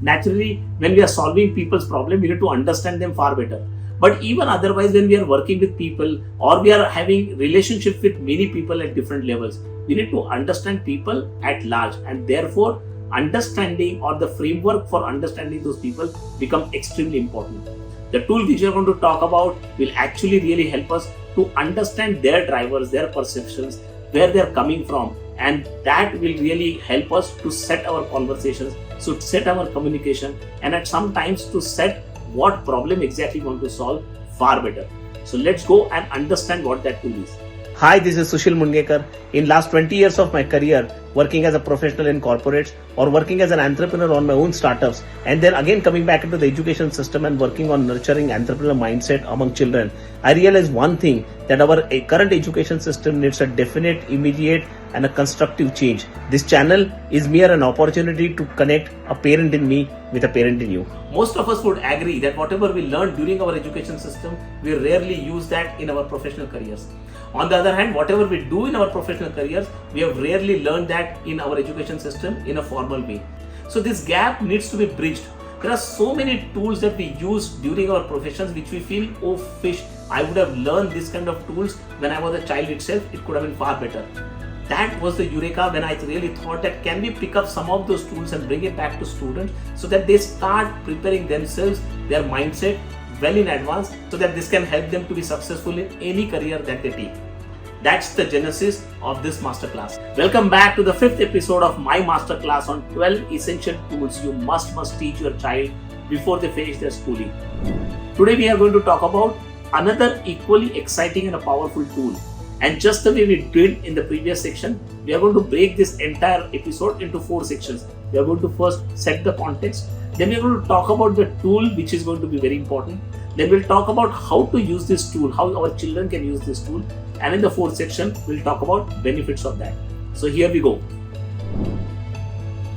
Naturally, when we are solving people's problem, we need to understand them far better. But even otherwise, when we are working with people or we are having relationship with many people at different levels, we need to understand people at large, and therefore understanding or the framework for understanding those people become extremely important. The tool which we are going to talk about will actually really help us to understand their drivers, their perceptions, where they are coming from, and that will really help us to set our conversations, so set our communication, and at some times to set what problem exactly we want to solve far better. So let's go and understand what that tool is. Hi, this is Sushil Mungekar. In last 20 years of my career, working as a professional in corporates or working as an entrepreneur on my own startups, and then again coming back into the education system and working on nurturing entrepreneur mindset among children, I realized one thing, that our current education system needs a definite, immediate and a constructive change. This channel is mere an opportunity to connect a parent in me with a parent in you. Most of us would agree that whatever we learned during our education system, we rarely use that in our professional careers. On the other hand, whatever we do in our professional careers, we have rarely learned that in our education system in a formal way. So this gap needs to be bridged. There are so many tools that we use during our professions which we feel, oh fish, I would have learned this kind of tools when I was a child itself, it could have been far better. That was the eureka when I really thought that can we pick up some of those tools and bring it back to students so that they start preparing themselves, their mindset well in advance, so that this can help them to be successful in any career that they take. That's the genesis of this masterclass. Welcome back to the 5th episode of my masterclass on 12 essential tools you must teach your child before they finish their schooling. Today we are going to talk about another equally exciting and a powerful tool. And just the way we did in the previous section, we are going to break this entire episode into 4 sections. We are going to first set the context. Then we are going to talk about the tool, which is going to be very important. Then we'll talk about how to use this tool, how our children can use this tool. And in the 4th section, we'll talk about benefits of that. So here we go.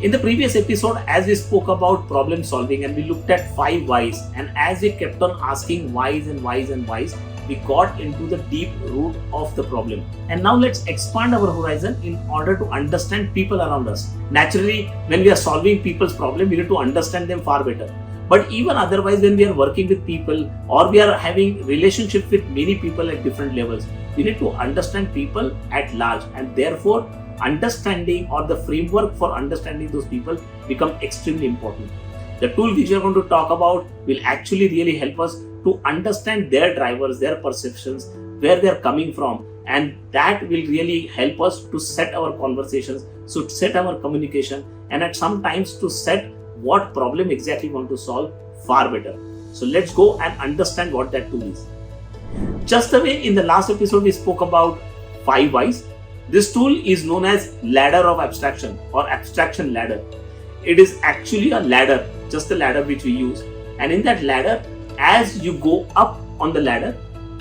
In the previous episode, as we spoke about problem solving and we looked at 5 whys, and as we kept on asking whys and whys and whys, we got into the deep root of the problem. And now let's expand our horizon in order to understand people around us. Naturally, when we are solving people's problem, we need to understand them far better. But even otherwise, when we are working with people or we are having relationship with many people at different levels, we need to understand people at large, and therefore understanding or the framework for understanding those people become extremely important. The tool which we are going to talk about will actually really help us to understand their drivers, their perceptions, where they are coming from, and that will really help us to set our conversations, so set our communication, and at some times to set what problem exactly we want to solve far better. So let's go and understand what that tool is. Just the way in the last episode we spoke about 5 whys, this tool is known as ladder of abstraction or abstraction ladder. It is actually a ladder, just a ladder which we use, and in that ladder, as you go up on the ladder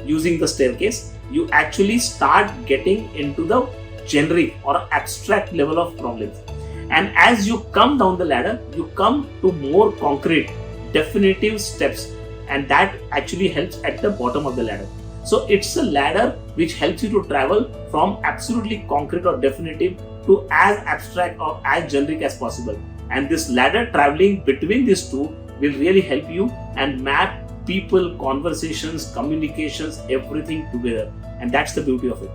using the staircase, you actually start getting into the generic or abstract level of problems. And as you come down the ladder, you come to more concrete, definitive steps, and that actually helps at the bottom of the ladder. So it's a ladder which helps you to travel from absolutely concrete or definitive to as abstract or as generic as possible. And this ladder traveling between these two will really help you and map people, conversations, communications, everything together. And that's the beauty of it.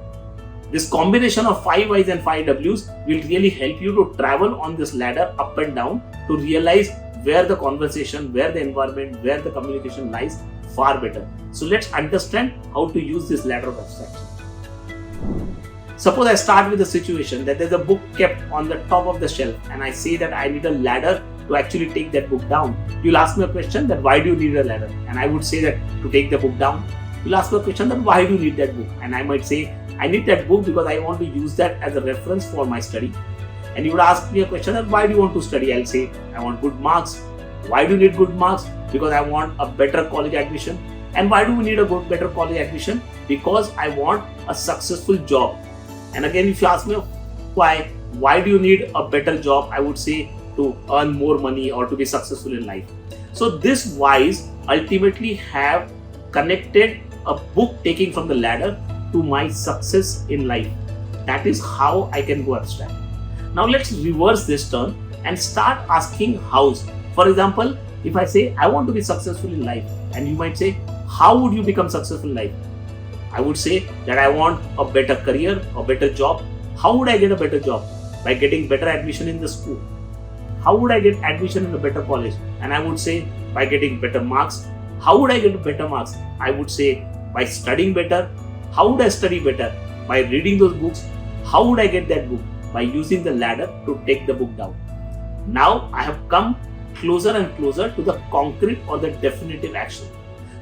This combination of 5 Y's and 5 W's will really help you to travel on this ladder up and down to realize where the conversation, where the environment, where the communication lies far better. So let's understand how to use this ladder of abstraction. Suppose I start with a situation that there's a book kept on the top of the shelf, and I say that I need a ladder to actually take that book down. You'll ask me a question that why do you need a ladder? And I would say that to take the book down. You'll ask me a question that why do you need that book? And I might say I need that book because I want to use that as a reference for my study. And you would ask me a question that why do you want to study? I'll say I want good marks. Why do you need good marks? Because I want a better college admission. And why do we need a better college admission? Because I want a successful job. And again, if you ask me why do you need a better job? I would say to earn more money or to be successful in life. So this whys ultimately have connected a book taking from the ladder to my success in life. That is how I can go abstract. Now let's reverse this turn and start asking hows. For example, if I say I want to be successful in life, and you might say, how would you become successful in life? I would say that I want a better career, a better job. How would I get a better job? By getting better admission in the school. How would I get admission in a better college? And I would say by getting better marks. How would I get better marks? I would say by studying better. How would I study better? By reading those books. How would I get that book? By using the ladder to take the book down. Now I have come closer and closer to the concrete or the definitive action.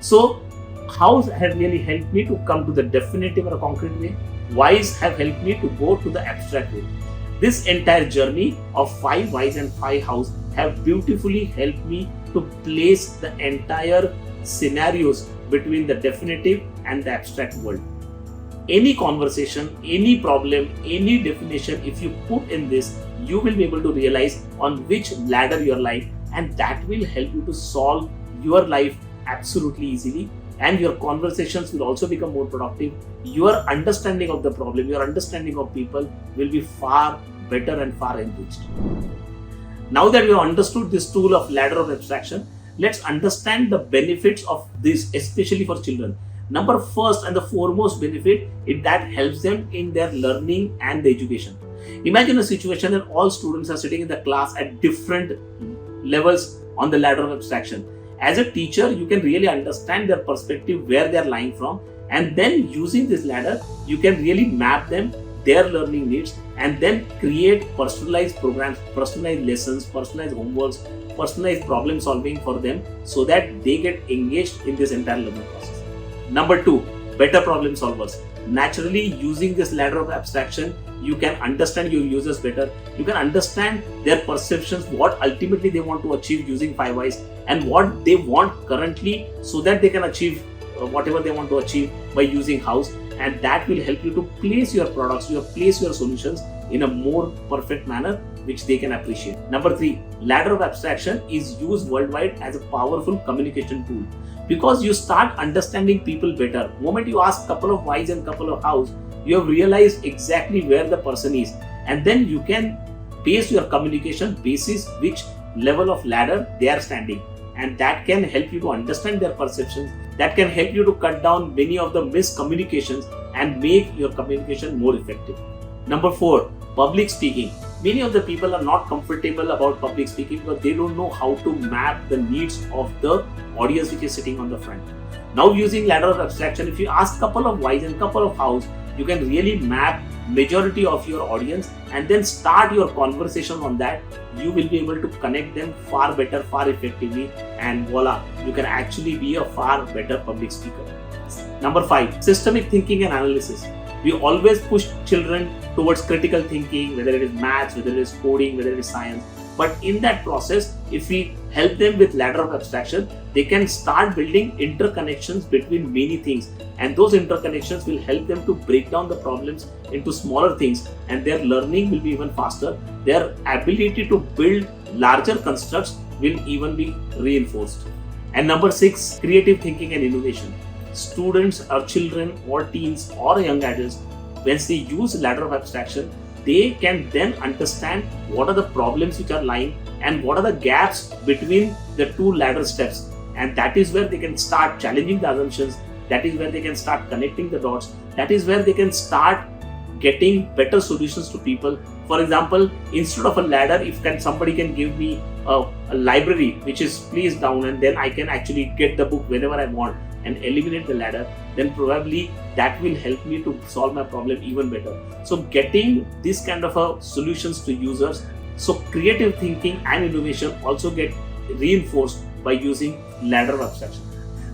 So hows have really helped me to come to the definitive or a concrete way. Whys have helped me to go to the abstract way. This entire journey of 5 whys and 5 hows have beautifully helped me to place the entire scenarios between the definitive and the abstract world. Any conversation, any problem, any definition, if you put in this, you will be able to realize on which ladder you are lying, and that will help you to solve your life absolutely easily, and your conversations will also become more productive. Your understanding of the problem, your understanding of people will be far better and far enriched. Now that you have understood this tool of ladder of abstraction, let's understand the benefits of this, especially for children. Number first and the foremost benefit is that helps them in their learning and the education. Imagine a situation where all students are sitting in the class at different levels on the ladder of abstraction. As a teacher, you can really understand their perspective, where they are lying from, and then using this ladder, you can really map them, their learning needs, and then create personalized programs, personalized lessons, personalized homeworks, personalized problem solving for them so that they get engaged in this entire learning process. Number 2, better problem solvers. Naturally, using this ladder of abstraction, you can understand your users better. You can understand their perceptions, what ultimately they want to achieve using 5 whys, and what they want currently so that they can achieve whatever they want to achieve by using hows. And that will help you to place your products, place your solutions in a more perfect manner which they can appreciate. Number 3, ladder of abstraction is used worldwide as a powerful communication tool. Because you start understanding people better. The moment you ask couple of whys and couple of hows, you have realized exactly where the person is, and then you can base your communication basis which level of ladder they are standing, and that can help you to understand their perceptions. That can help you to cut down many of the miscommunications and make your communication more effective. Number 4, public speaking. Many of the people are not comfortable about public speaking because they don't know how to map the needs of the audience which is sitting on the front. Now, using ladder of abstraction, if you ask couple of whys and couple of hows, you can really map majority of your audience and then start your conversation on that. You will be able to connect them far better, far effectively, and voila, you can actually be a far better public speaker. Number 5, systemic thinking and analysis. We always push children towards critical thinking, whether it is maths, whether it is coding, whether it is science. But in that process, if we help them with ladder of abstraction, they can start building interconnections between many things. And those interconnections will help them to break down the problems into smaller things, and their learning will be even faster. Their ability to build larger constructs will even be reinforced. And number 6, creative thinking and innovation. Students or children or teens or young adults, when they use ladder of abstraction, they can then understand what are the problems which are lying and what are the gaps between the 2 ladder steps. And that is where they can start challenging the assumptions. That is where they can start connecting the dots. That is where they can start getting better solutions to people. For example, instead of a ladder, if somebody can give me a library which is placed down, and then I can actually get the book whenever I want and eliminate the ladder, then probably that will help me to solve my problem even better. So getting this kind of solutions to users, so creative thinking and innovation also get reinforced by using ladder of abstraction.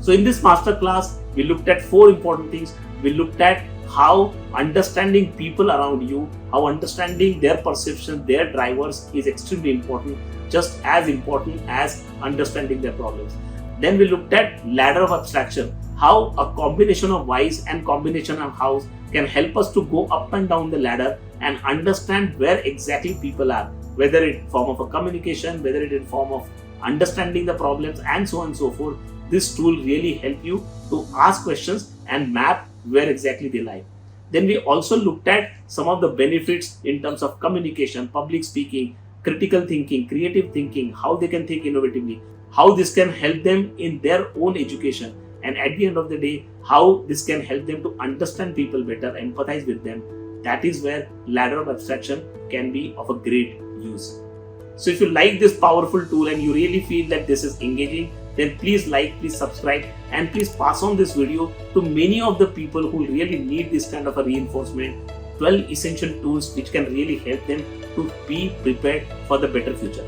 So in this masterclass, we looked at 4 important things. We looked at how understanding people around you, how understanding their perception, their drivers is extremely important, just as important as understanding their problems. Then we looked at ladder of abstraction, how a combination of whys and combination of hows can help us to go up and down the ladder and understand where exactly people are, whether in form of a communication, whether it in form of understanding the problems, and so on and so forth. This tool really help you to ask questions and map where exactly they lie. Then we also looked at some of the benefits in terms of communication, public speaking, critical thinking, creative thinking, how they can think innovatively, how this can help them in their own education, and at the end of the day, how this can help them to understand people better, empathize with them. That is where ladder of abstraction can be of a great use. So if you like this powerful tool and you really feel that this is engaging, then please like, please subscribe, and please pass on this video to many of the people who really need this kind of a reinforcement. 12 essential tools which can really help them to be prepared for the better future.